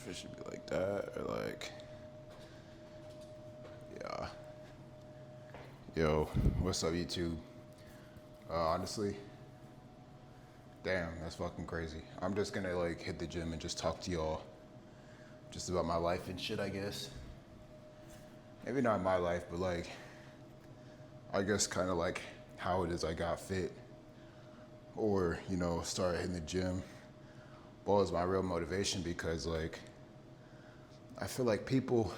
if it should be like that or like, yeah. Yo, what's up, YouTube? Honestly, damn, that's fucking crazy. I'm just gonna like hit the gym and just talk to y'all just about my life and shit, I guess. Maybe not my life, but like, I guess kind of like how it is I got fit or, started hitting the gym. Well, is my real motivation because like, I feel like people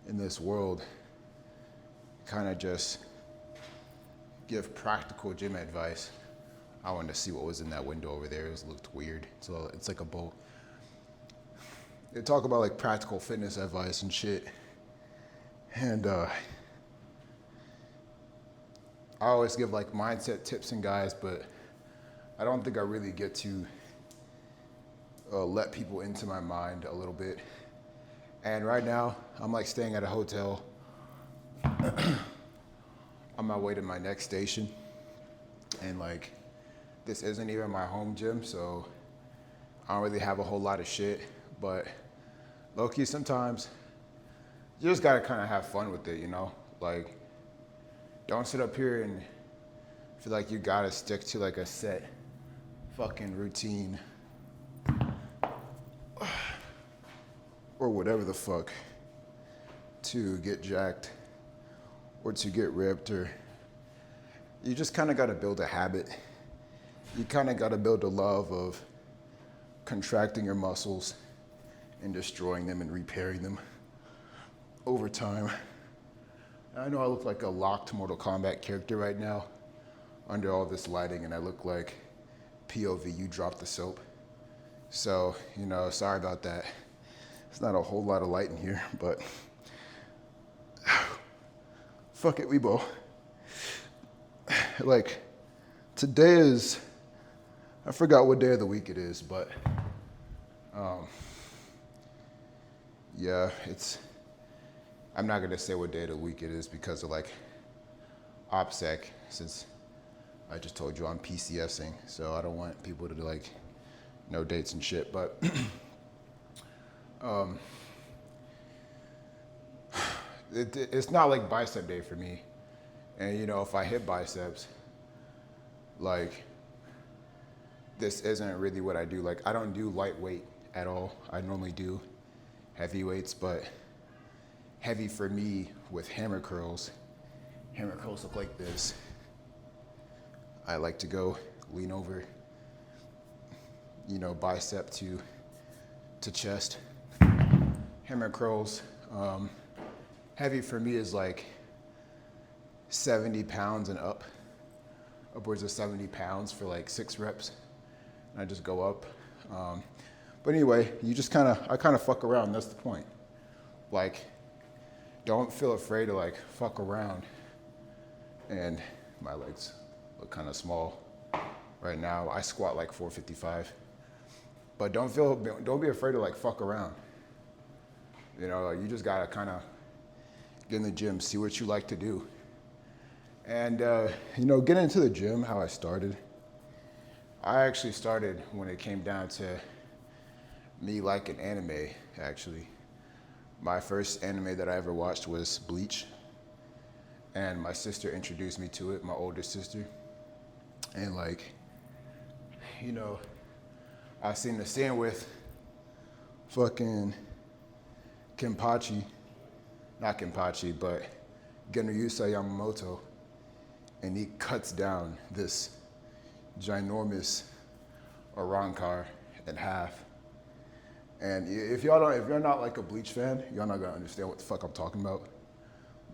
in this world kind of just give practical gym advice. I wanted to see what was in that window over there. It looked weird. So it's like a bowl. They talk about like practical fitness advice and shit. And I always give like mindset tips and guys, but I don't think I really get to let people into my mind a little bit. And right now, I'm like staying at a hotel on my way to my next station. And like, this isn't even my home gym, so I don't really have a whole lot of shit. But low-key, sometimes you just gotta kind of have fun with it, Like, don't sit up here and feel like you gotta stick to like a set fucking routine or whatever the fuck to get jacked or to get ripped, or you just kind of got to build a habit. You kind of got to build a love of contracting your muscles and destroying them and repairing them over time. I know I look like a locked Mortal Kombat character right now under all this lighting, and I look like POV, you dropped the soap. So, sorry about that. It's not a whole lot of light in here, but fuck it, Weebo. Like, today is, I forgot what day of the week it is, but yeah, I'm not gonna say what day of the week it is because of like OPSEC, since I just told you I'm PCSing, so I don't want people to like know dates and shit, but it's not like bicep day for me. And if I hit biceps, like, this isn't really what I do. Like, I don't do lightweight at all. I normally do heavy weights, but heavy for me with hammer curls. Hammer curls look like this. I like to go lean over, bicep to chest. Hammer curls, heavy for me is like 70 pounds and up, upwards of 70 pounds for like 6 reps. And I just go up. But anyway, I kind of fuck around. That's the point. Like, don't feel afraid to like fuck around. And my legs look kind of small right now. I squat like 455. But don't be afraid to like fuck around. You just gotta kind of get in the gym, see what you like to do. And, get into the gym, how I started. I actually started when it came down to me liking anime, actually. My first anime that I ever watched was Bleach. And my sister introduced me to it, my older sister. And like, I seen the scene with fucking not Kenpachi, but Genryusa Yamamoto. And he cuts down this ginormous Arrancar in half. And if you're not like a Bleach fan, you're not gonna understand what the fuck I'm talking about.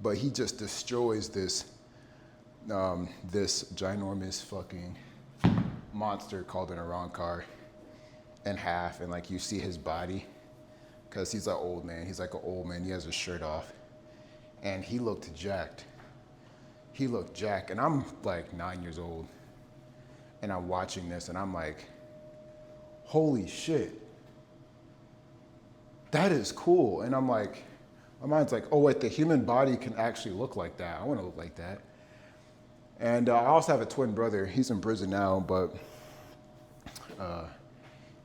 But he just destroys this ginormous fucking monster called an Arrancar in half, and like you see his body, cause he's an old man. He's like an old man. He has his shirt off, and he looked jacked. And I'm like 9 years old, and I'm watching this, and I'm like, holy shit, that is cool. And I'm like, my mind's like, oh wait, the human body can actually look like that. I want to look like that. And I also have a twin brother. He's in prison now, but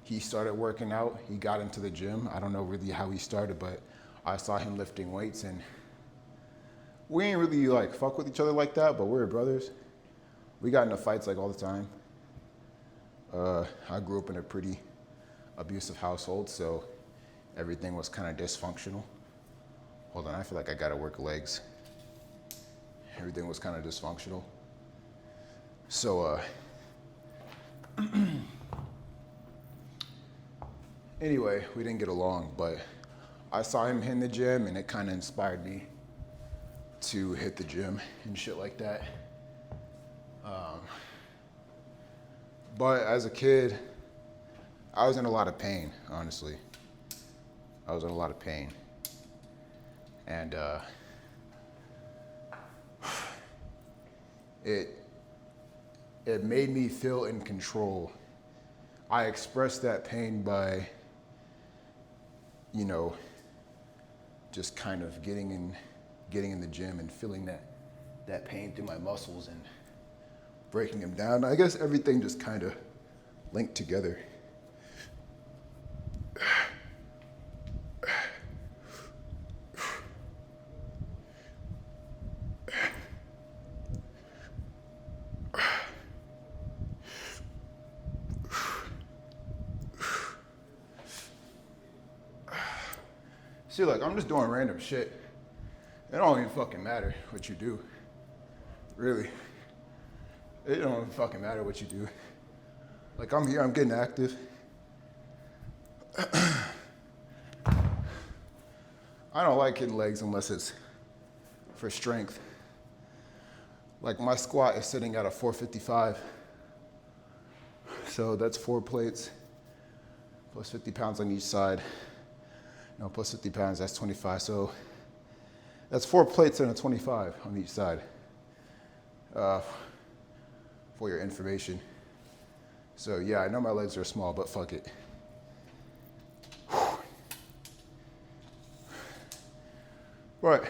he started working out. He got into the gym. I don't know really how he started, but I saw him lifting weights, and we ain't really like fuck with each other like that, but we were brothers. We got into fights like all the time. I grew up in a pretty abusive household, so everything was kind of dysfunctional. Hold on, I feel like I gotta work legs. Everything was kind of dysfunctional. So, anyway, we didn't get along, but I saw him in the gym, and it kind of inspired me to hit the gym and shit like that. But as a kid, I was in a lot of pain, honestly. I was in a lot of pain. And it made me feel in control. I expressed that pain by, just kind of getting in the gym and feeling that pain through my muscles and breaking them down. I guess everything just kind of linked together. See, like, I'm just doing random shit. It don't even fucking matter what you do. Really. It don't even fucking matter what you do. Like, I'm here, I'm getting active. I don't like hitting legs unless it's for strength. Like, my squat is sitting at a 455. So that's 4 plates, plus 50 pounds on each side. No, plus 50 pounds, that's 25. So that's 4 plates and a 25 on each side, for your information. So yeah, I know my legs are small, but fuck it. But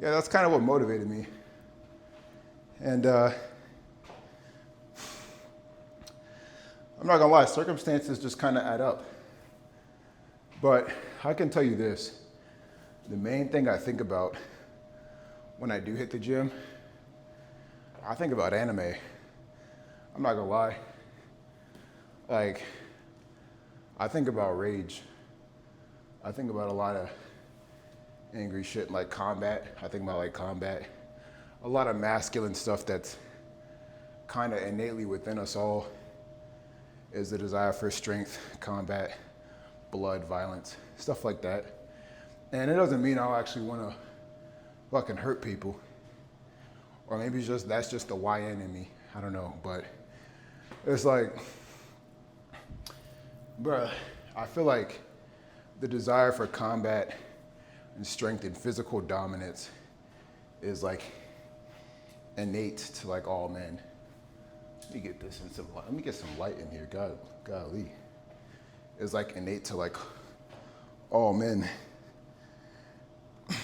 yeah, that's kind of what motivated me. And I'm not gonna lie, circumstances just kind of add up. But I can tell you this, the main thing I think about when I do hit the gym, I think about anime. I'm not gonna lie. Like, I think about rage. I think about a lot of angry shit like combat. I think about like combat. A lot of masculine stuff that's kind of innately within us all is the desire for strength, combat, blood, violence, stuff like that. And it doesn't mean I'll actually want to fucking hurt people. Or maybe that's just the YN in me. I don't know. But it's like, bruh, I feel like the desire for combat and strength and physical dominance is like innate to like all men. Let me get this in some light. Let me get some light in here. Golly. Is like innate to like all men.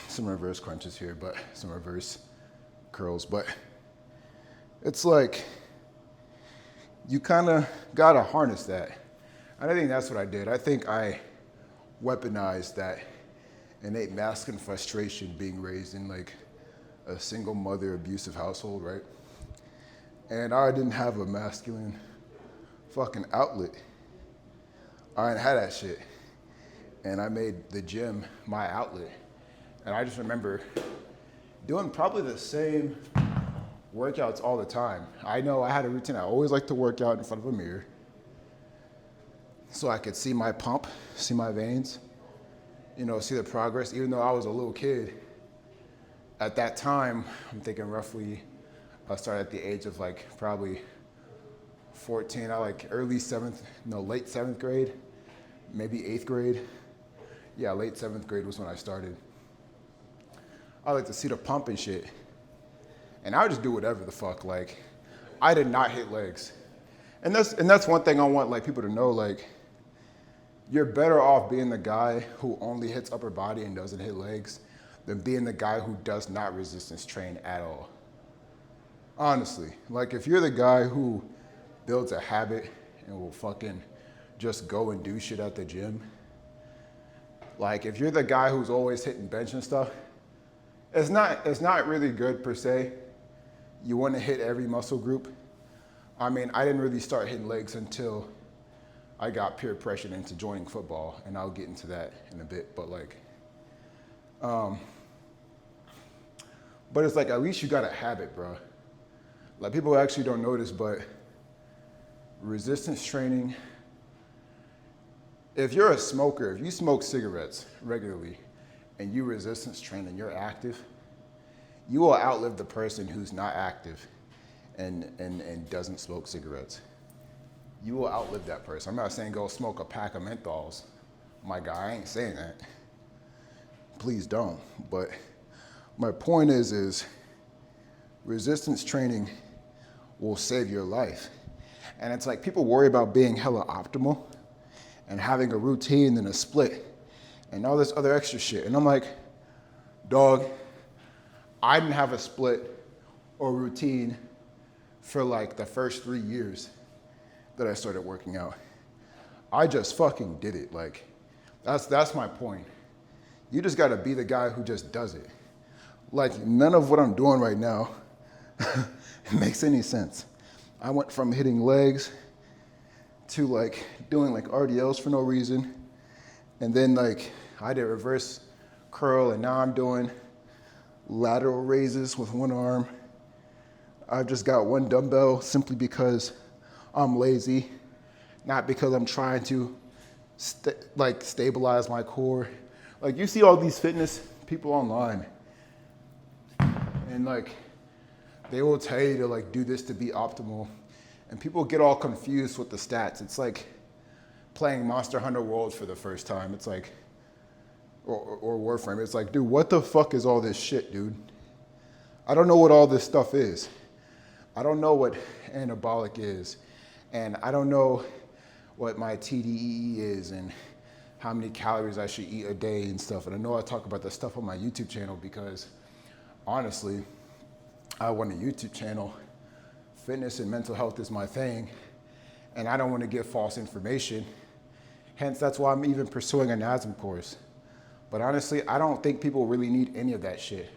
Some reverse crunches here, but some reverse curls. But it's like you kind of gotta harness that. And I think that's what I did. I think I weaponized that innate masculine frustration being raised in like a single mother abusive household, right? And I didn't have a masculine fucking outlet. I didn't have that shit. And I made the gym my outlet. And I just remember doing probably the same workouts all the time. I know I had a routine. I always liked to work out in front of a mirror so I could see my pump, see my veins, see the progress. Even though I was a little kid, at that time, I'm thinking roughly, I started at the age of like probably 14, I like late 7th grade, maybe 8th grade. Yeah, late 7th grade was when I started. I like to see the pump and shit. And I would just do whatever the fuck. Like, I did not hit legs. And that's one thing I want like people to know, like, you're better off being the guy who only hits upper body and doesn't hit legs than being the guy who does not resistance train at all. Honestly, like if you're the guy who builds a habit and will fucking just go and do shit at the gym. Like if you're the guy who's always hitting bench and stuff, it's not really good per se. You want to hit every muscle group. I mean, I didn't really start hitting legs until I got peer pressured into joining football, and I'll get into that in a bit. But like, but it's like at least you got a habit, bro. Like people actually don't notice, but resistance training. If you're a smoker, if you smoke cigarettes regularly, and you resistance train and you're active, you will outlive the person who's not active and doesn't smoke cigarettes. You will outlive that person. I'm not saying go smoke a pack of menthols. My guy, I ain't saying that. Please don't. But my point is resistance training will save your life. And it's like people worry about being hella optimal and having a routine and a split and all this other extra shit. And I'm like, dog, I didn't have a split or routine for like the first 3 years that I started working out. I just fucking did it. Like, that's my point. You just gotta be the guy who just does it. Like, none of what I'm doing right now makes any sense. I went from hitting legs to like doing like RDLs for no reason. And then like I did reverse curl and now I'm doing lateral raises with one arm. I've just got one dumbbell simply because I'm lazy, not because I'm trying to stabilize my core. Like you see all these fitness people online and like they will tell you to like do this to be optimal. And people get all confused with the stats. It's like playing Monster Hunter World for the first time. It's like, or Warframe. It's like, dude, what the fuck is all this shit, dude? I don't know what all this stuff is. I don't know what anabolic is. And I don't know what my TDEE is and how many calories I should eat a day and stuff. And I know I talk about this stuff on my YouTube channel because honestly, I want a YouTube channel. Fitness and mental health is my thing, and I don't want to give false information. Hence, that's why I'm even pursuing a NASM course. But honestly, I don't think people really need any of that shit.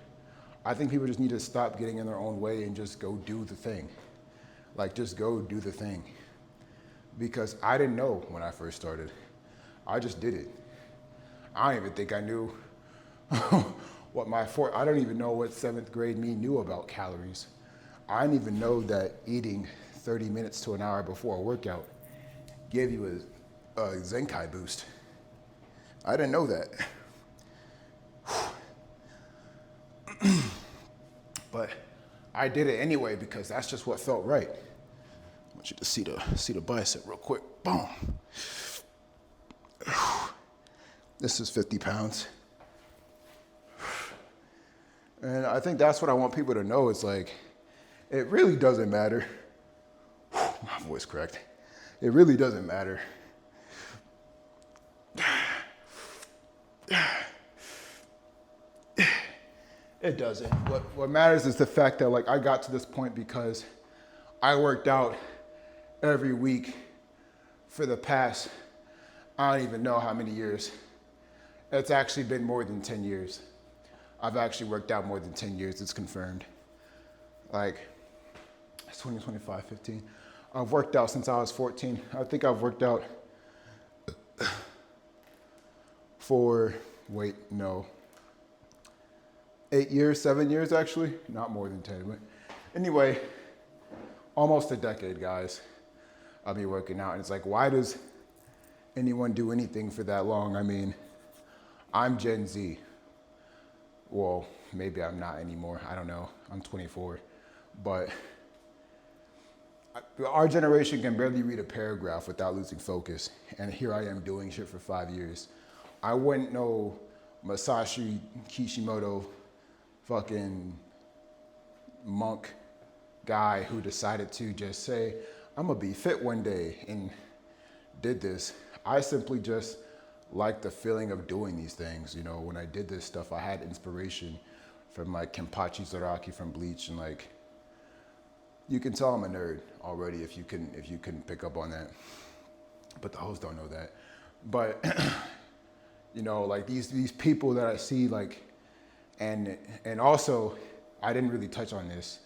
I think people just need to stop getting in their own way and just go do the thing. Like, just go do the thing. Because I didn't know when I first started. I just did it. I don't even think I knew I don't even know what 7th grade me knew about calories. I didn't even know that eating 30 minutes to an hour before a workout gave you a Zenkai boost. I didn't know that. But I did it anyway because that's just what felt right. I want you to see the bicep real quick. Boom. This is 50 pounds. And I think that's what I want people to know. It's like, it really doesn't matter. My voice cracked. It really doesn't matter. It doesn't. What matters is the fact that like I got to this point because I worked out every week for the past, I don't even know how many years. It's actually been more than 10 years. I've actually worked out more than 10 years, it's confirmed. Like, it's 2025, 15. I've worked out since I was 14. I think I've worked out for, 8 years, 7 years actually. Not more than 10, but anyway, almost a decade, guys. I'll be working out, and it's like, why does anyone do anything for that long? I mean, I'm Gen Z. Well, maybe I'm not anymore. I don't know. I'm 24. But our generation can barely read a paragraph without losing focus. And here I am doing shit for 5 years. I wouldn't know Masashi Kishimoto, fucking monk guy who decided to just say, I'm gonna be fit one day and did this. I simply just like the feeling of doing these things. You know, when I did this stuff, I had inspiration from like Kenpachi Zaraki from Bleach, and like, you can tell I'm a nerd already if you can pick up on that. but the hosts don't know that. But you know, like these people that I see, like, and also, I didn't really touch on this,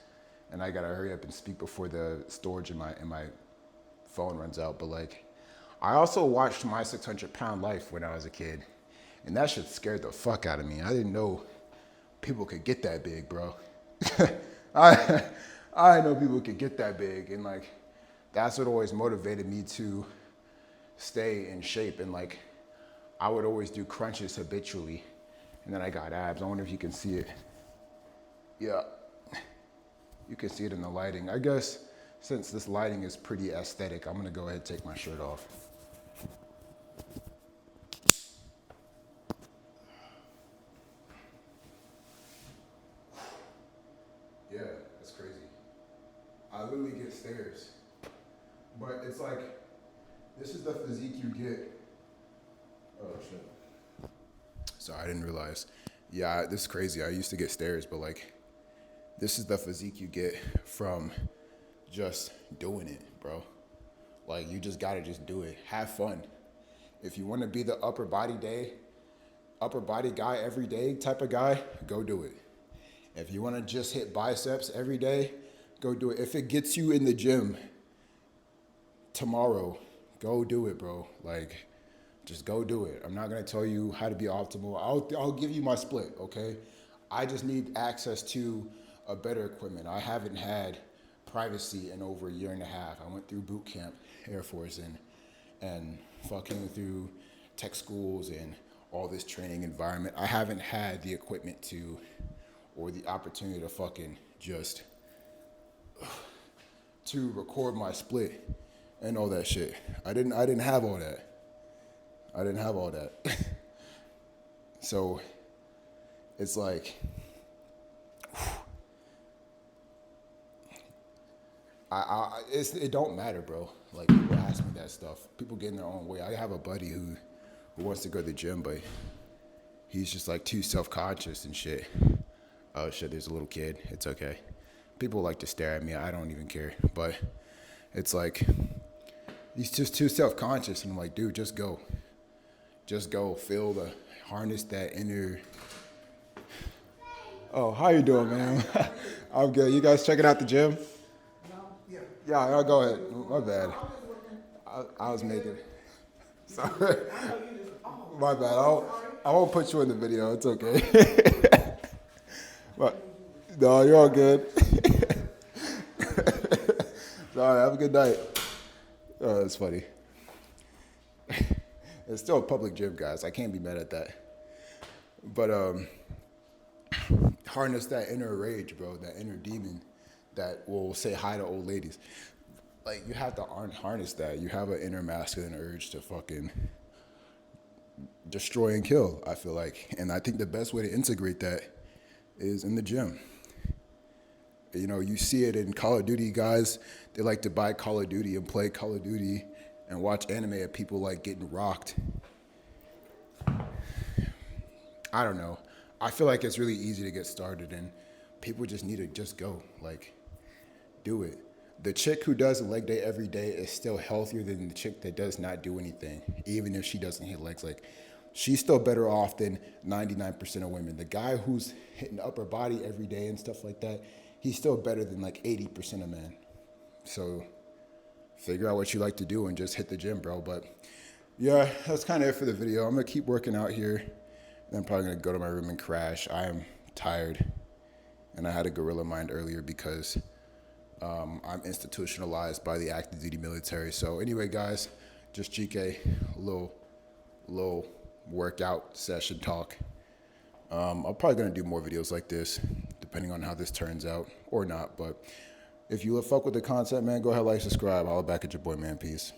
and I gotta hurry up and speak before the storage in my phone runs out. But like, I also watched My 600 Pound Life when I was a kid, and that shit scared the fuck out of me. I didn't know people could get that big, bro. I I didn't know people could get that big, and like, that's what always motivated me to stay in shape. And like, I would always do crunches habitually, and then I got abs. I wonder if you can see it. Yeah, you can see it in the lighting. I guess since this lighting is pretty aesthetic, I'm gonna go ahead and take my shirt off. Yeah, that's crazy. I literally get stares. But it's like, this is the physique you get. Oh shit. Sorry, I didn't realize. Yeah, this is crazy. I used to get stares, but like, this is the physique you get from just doing it, bro. Like, you just gotta just do it. Have fun. If you wanna be the upper body guy every day type of guy, go do it. If you wanna just hit biceps every day, go do it. If it gets you in the gym tomorrow, go do it, bro. Like, just go do it. I'm not gonna tell you how to be optimal. I'll give you my split, okay? I just need access to a better equipment. I haven't had privacy in over a year and a half. I went through boot camp, Air Force, and fucking through tech schools and all this training environment. I haven't had the equipment to, or the opportunity to fucking just to record my split and all that shit. I didn't have all that. I didn't have all that. So it's like, it don't matter, bro. Like, people ask me that stuff. People get in their own way. I have a buddy who wants to go to the gym, but he's just like too self-conscious and shit. Oh shit, there's a little kid. It's okay. People like to stare at me. I don't even care. But it's like, he's just too self-conscious, and I'm like, dude, just go. Just go. Feel the harness that inner. Oh, how you doing, man? I'm good. You guys checking out the gym? Yeah, I'll go ahead. My bad. I was making. Sorry. My bad. I won't put you in the video. It's okay. But, no, you're all good. Sorry. Have a good night. Oh, that's funny. It's still a public gym, guys. I can't be mad at that. But harness that inner rage, bro. That inner demon that will say hi to old ladies. Like, you have to harness that. You have an inner masculine urge to fucking destroy and kill, I feel like. And I think the best way to integrate that is in the gym. You know, you see it in Call of Duty, guys. They like to buy Call of Duty and play Call of Duty and watch anime of people like getting rocked. I don't know. I feel like it's really easy to get started, and people just need to just go. Like, do it. The chick who does a leg day every day is still healthier than the chick that does not do anything, even if she doesn't hit legs. Like, she's still better off than 99% of women. The guy who's hitting upper body every day and stuff like that, he's still better than like 80% of men. So figure out what you like to do and just hit the gym, bro. But yeah, that's kind of it for the video. I'm gonna keep working out here, and I'm probably gonna go to my room and crash. I am tired, and I had a gorilla mind earlier because I'm institutionalized by the active duty military. So anyway, guys, just chike, a little workout session talk. I'm probably gonna do more videos like this, depending on how this turns out or not. But if you fuck with the content, man, go ahead, like, subscribe. I'll back at your boy, man. Peace.